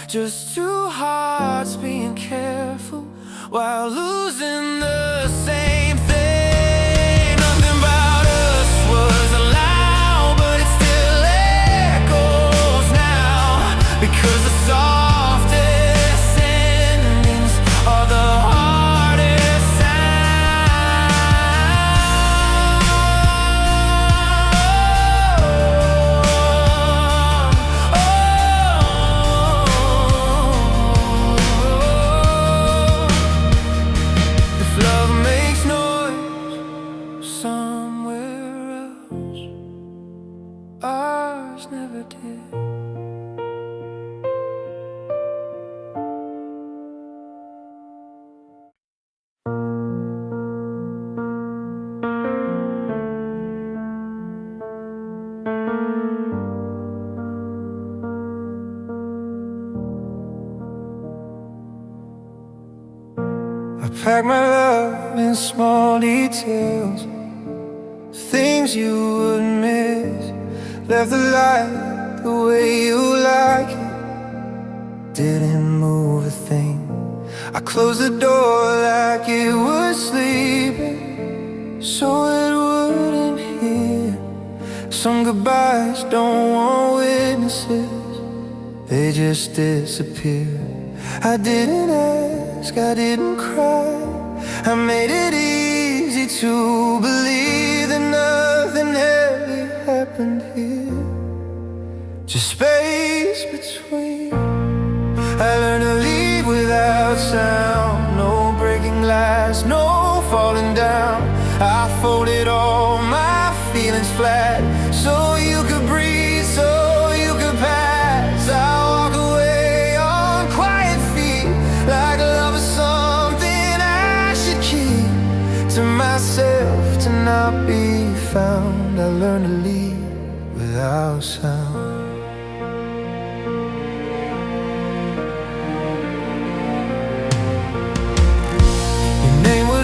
Just two hearts being careful while losing the same thing. Nothing about us was allowed, but it still echoes now, because the softest endings are the hardest If love makes noise somewhere else, ours never did. I pack my love in small details, things you would miss. left the light the way you like it. Didn't move a thing. I closed the door like it was sleeping, so it wouldn't hear. Some goodbyes don't want witnesses, they just disappear. I didn't ask, I didn't cry. I made it easy to believe that nothing heavy happened here. Just space between. I learned to leave without sound. No breaking glass, no falling down. I folded all my feelings flat, so you could breathe, so you could pass. I walk away on quiet feet, like love is something I should keep to myself, to not be found. I learned to leave without sound.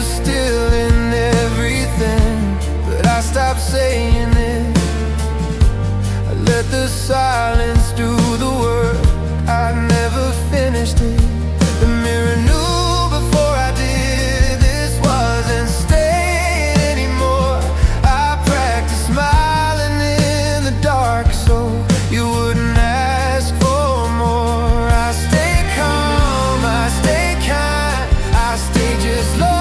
Still in everything, but I stopped saying it. I let the silence do the work, I never finished it. The mirror knew before I did, this wasn't staying anymore. I practiced smiling in the dark so you wouldn't ask for more. I stayed calm, I stayed kind, I stayed just long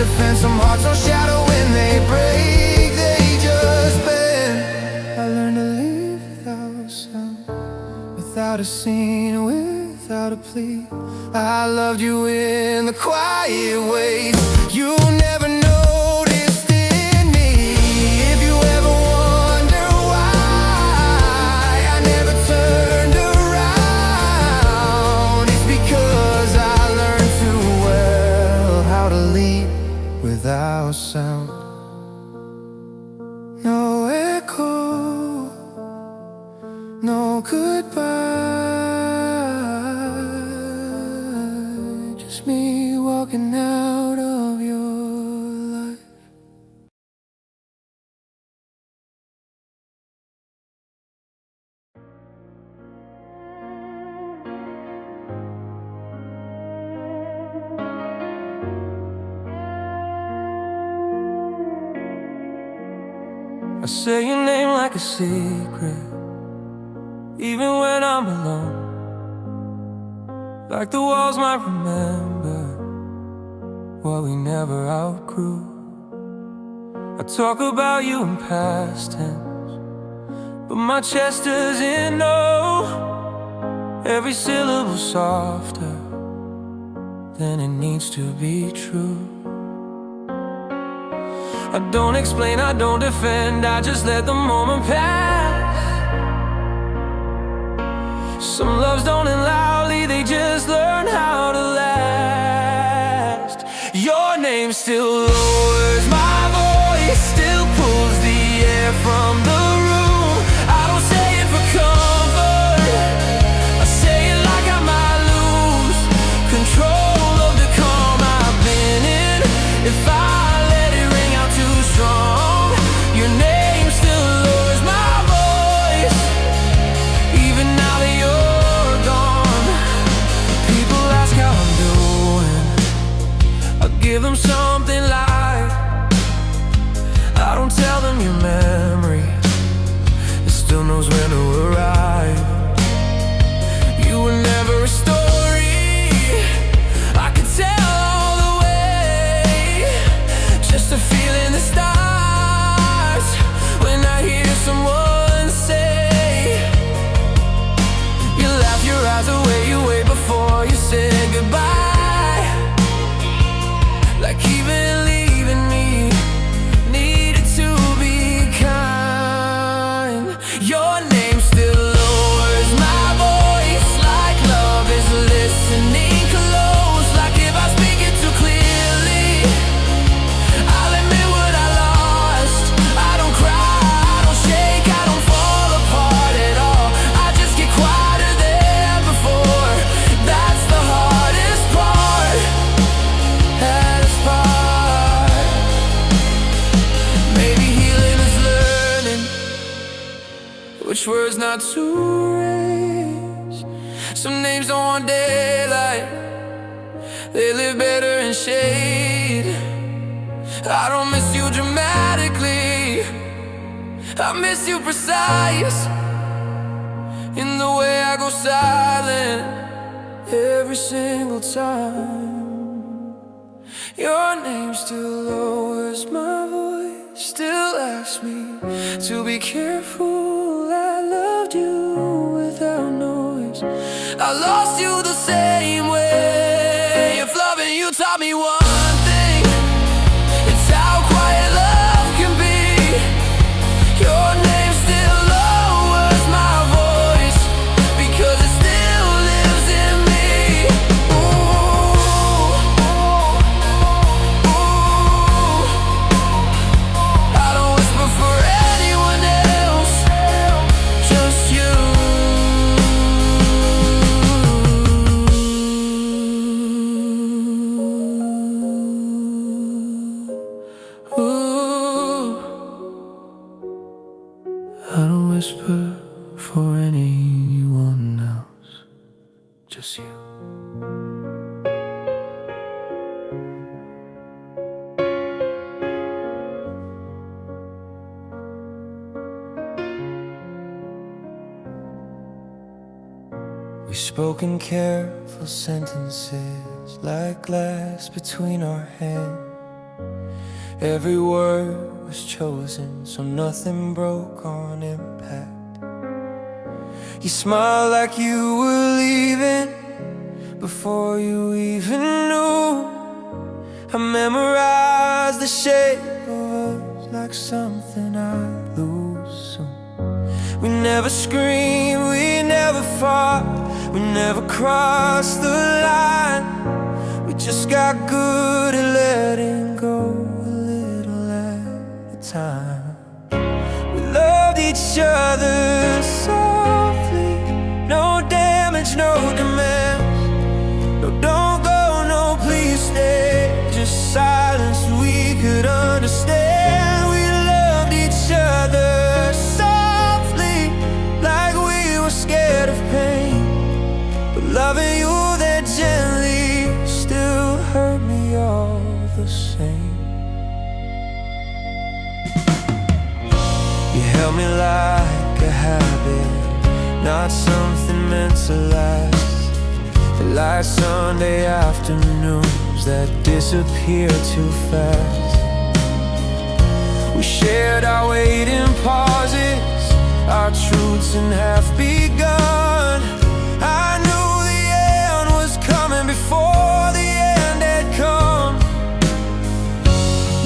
defend. Some hearts don't shatter when they break, they just bend. I learned to leave without sound, without a scene, without a plea. I loved you in the quiet ways you never noticed in me. If you ever wonder why I never turned around, it's because I learned too well how to leave without sound. No echo, no goodbye, just me walking out of your life. I say your name like a secret, even when I'm alone. Like the walls might remember what we never outgrew. I talk about you in past tense, but my chest doesn't know. Every syllable softer than it needs to be true. I don't explain, I don't defend, I just let the moment pass. Some loves don't end loudly, they just learn how to last. Your name still lowers my voice, still pulls the air from the room. I don't say it for comfort, I say it like I might lose control of the calm I've been in. If I strong, your name still lowers my voice, even now that you're gone. People ask how I'm doing, I'll give them something like, I don't tell them your memory, it still knows when to arrive. You were never a story I could tell all the way, just a feeling that starts when wish words not to raise. Some names don't want daylight, they live better in shade. I don't miss you dramatically, I miss you precise. In the way I go silent every single time. Your name still lowers my voice, still asks me to be careful. I loved you without noise, I lost you the same way. If loving you taught me one thing, it's how quiet love can be. Your name still lowers my voice, because it still lives in me. Ooh, ooh. I don't whisper for anyone else, just you. Ooh. I don't whisper for anyone else, just you. We spoke in careful sentences, like glass between our hands. Every word was chosen, so nothing broke on impact. You smiled like you were leaving before you even knew. I memorized the shape of us like something I'd lose soon. We never screamed, we never fought, we never crossed the line. We just got good at letting go time. We loved each other softly, no damage, no demands. No, don't go, no, please stay. Just silence we could understand. We loved each other softly, like we were scared of pain. But loving you that gently still hurt me all the same. You held me like a habit, not something meant to last. Like Sunday afternoons that disappear too fast. We shared our waiting pauses, our truths and half begun. I knew the end was coming before the end had come.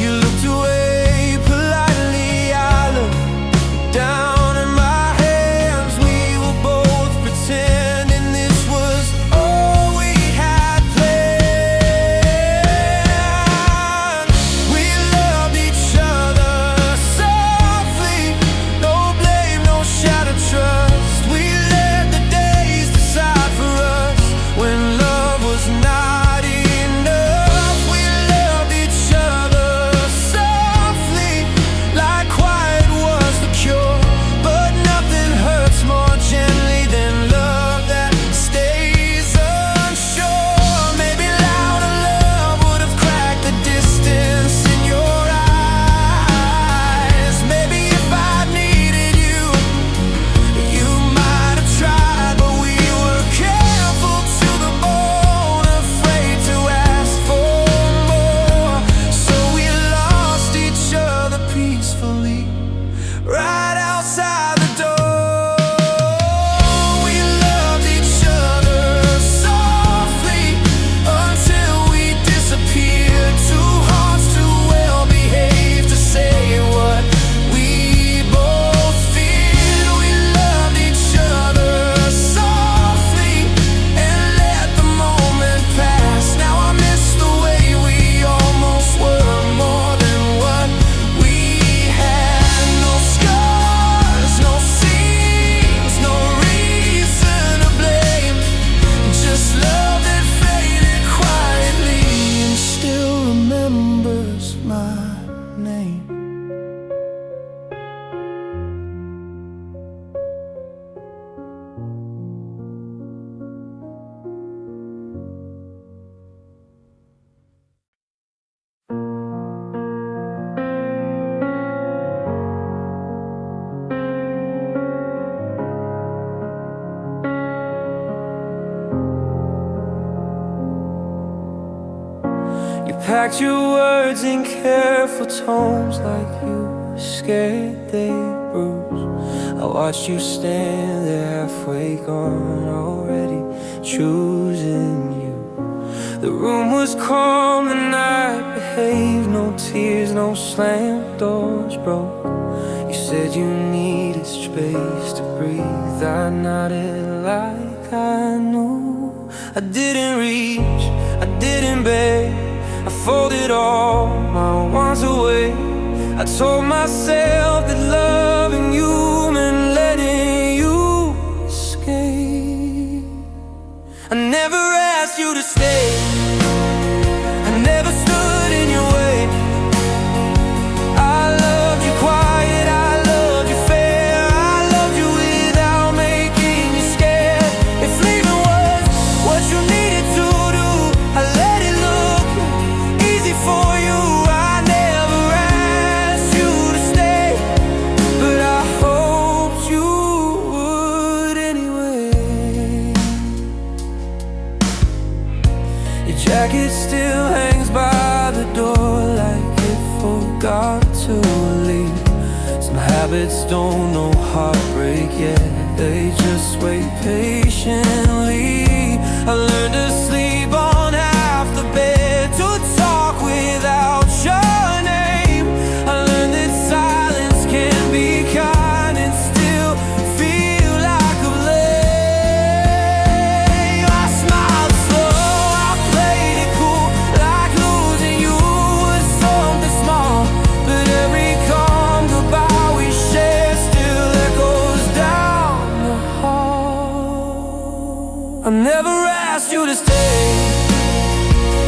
You looked away down in my hands, we were both pretending this was all we had planned. We loved each other softly, no blame, no shattered trust. We let the days decide for us when love was not You packed your words in careful tones like you were scared they'd bruise. I watched you stand there halfway gone, already choosing you. The room was calm, the night behaved, no tears, no slammed doors broke. You said you needed space to breathe. I nodded like I knew. I didn't reach, I didn't beg, I folded all my wants away. I told myself that loving you meant letting you escape. I never asked you to stay, I never stood in your way. I loved you quiet, I loved you fair, I loved you without making you scared. If leaving was what you needed to do, I let it look easy for you. I never asked you to stay, but I hoped you would anyway. Your jacket still hangs by the door like it forgot to leave. Some habits don't know heartbreak yet, they just wait patiently. I learned to sleep on half the bed, to talk without your name. I learned that silence can be kind and still feel like a blame. I smiled slow, I played it cool, like losing you was something small. But every calm goodbye we shared still echoes down the hall. I never asked you to stay,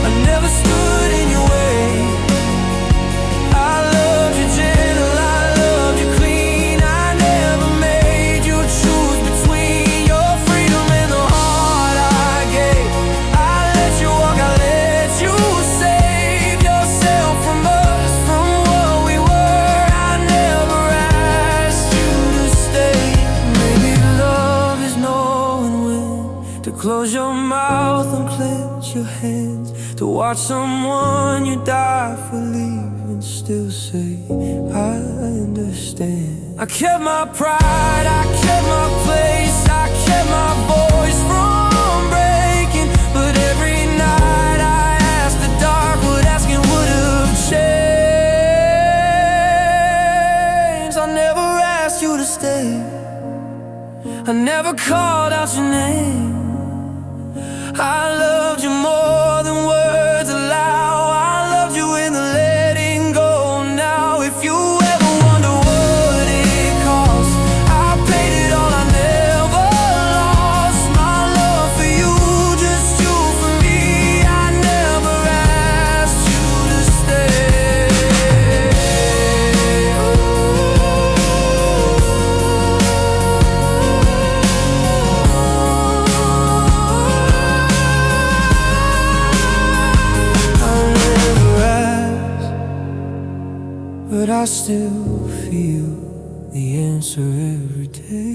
I never stood in your way. I loved you gentle, I loved you clean. I never made you choose between your freedom and the heart I gave. I let you walk, I let you save yourself from us, from what we were. I never asked you to stay. Maybe love is knowing when to close your mouth and clench your hands, to watch someone you die for leave and still say, I understand. I kept my pride, I kept my place, I kept my voice from breaking. But every night I asked the dark what asking would have changed. I never asked you to stay, I never called out your name. I loved you more than words allow. I loved you in the letting go now. If you ever wonder what it cost, I paid it all, I never lost my love for you, just you for me. I never asked you to stay. But I still feel the answer every day.